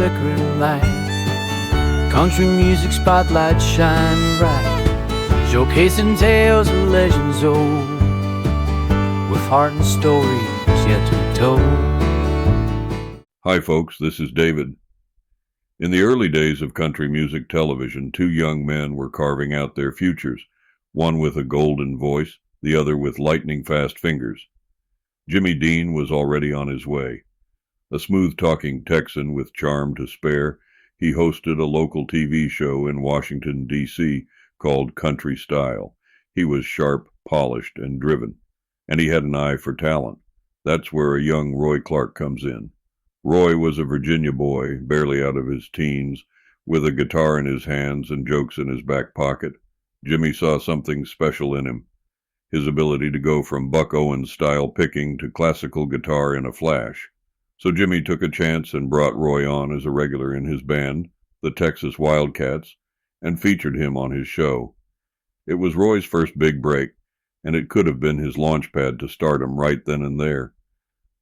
flickering light. Country music spotlight shine bright, showcasing tales of legends old, with heart and stories yet to be told. Hi folks, this is David. In the early days of country music television, two young men were carving out their futures, one with a golden voice, the other with lightning-fast fingers. Jimmy Dean was already on his way. A smooth-talking Texan with charm to spare, he hosted a local TV show in Washington, D.C. called Country Style. He was sharp, polished, and driven, and he had an eye for talent. That's where a young Roy Clark comes in. Roy was a Virginia boy, barely out of his teens, with a guitar in his hands and jokes in his back pocket. Jimmy saw something special in him, his ability to go from Buck Owens-style picking to classical guitar in a flash. So Jimmy took a chance and brought Roy on as a regular in his band, the Texas Wildcats, and featured him on his show. It was Roy's first big break, and it could have been his launch pad to stardom right then and there.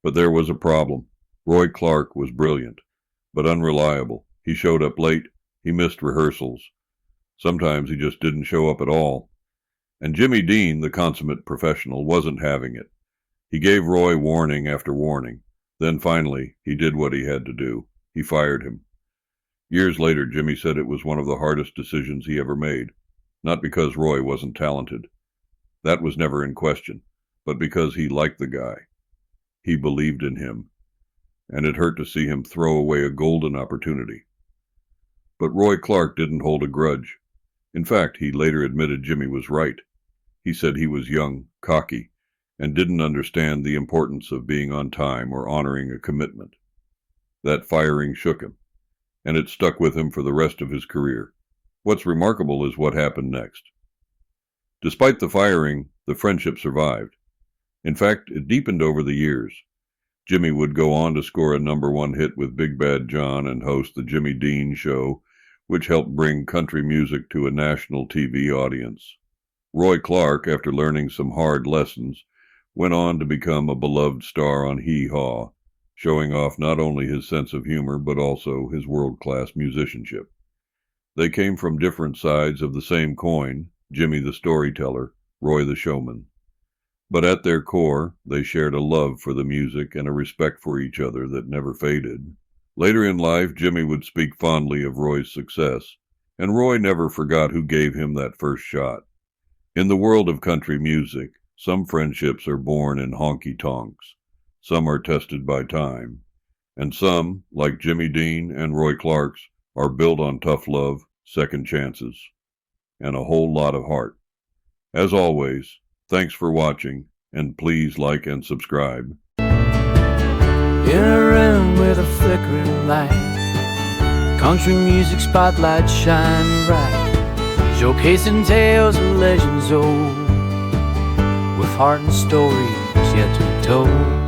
But there was a problem. Roy Clark was brilliant, but unreliable. He showed up late, he missed rehearsals. Sometimes he just didn't show up at all. And Jimmy Dean, the consummate professional, wasn't having it. He gave Roy warning after warning. Then finally, he did what he had to do. He fired him. Years later, Jimmy said it was one of the hardest decisions he ever made. Not because Roy wasn't talented. That was never in question, but because he liked the guy. He believed in him. And it hurt to see him throw away a golden opportunity. But Roy Clark didn't hold a grudge. In fact, he later admitted Jimmy was right. He said he was young, cocky, and didn't understand the importance of being on time or honoring a commitment. That firing shook him, and it stuck with him for the rest of his career. What's remarkable is what happened next. Despite the firing, the friendship survived. In fact, it deepened over the years. Jimmy would go on to score a #1 hit with Big Bad John and host the Jimmy Dean Show, which helped bring country music to a national TV audience. Roy Clark, after learning some hard lessons, went on to become a beloved star on Hee Haw, showing off not only his sense of humor but also his world-class musicianship. They came from different sides of the same coin, Jimmy the storyteller, Roy the showman. But at their core, they shared a love for the music and a respect for each other that never faded. Later in life, Jimmy would speak fondly of Roy's success, and Roy never forgot who gave him that first shot. In the world of country music, some friendships are born in honky-tonks, some are tested by time, and some, like Jimmy Dean and Roy Clark's, are built on tough love, second chances, and a whole lot of heart. As always, thanks for watching, and please like and subscribe. In a room with a flickering light, country music spotlight shine bright, showcasing tales of legends old, with heart and stories yet to be told.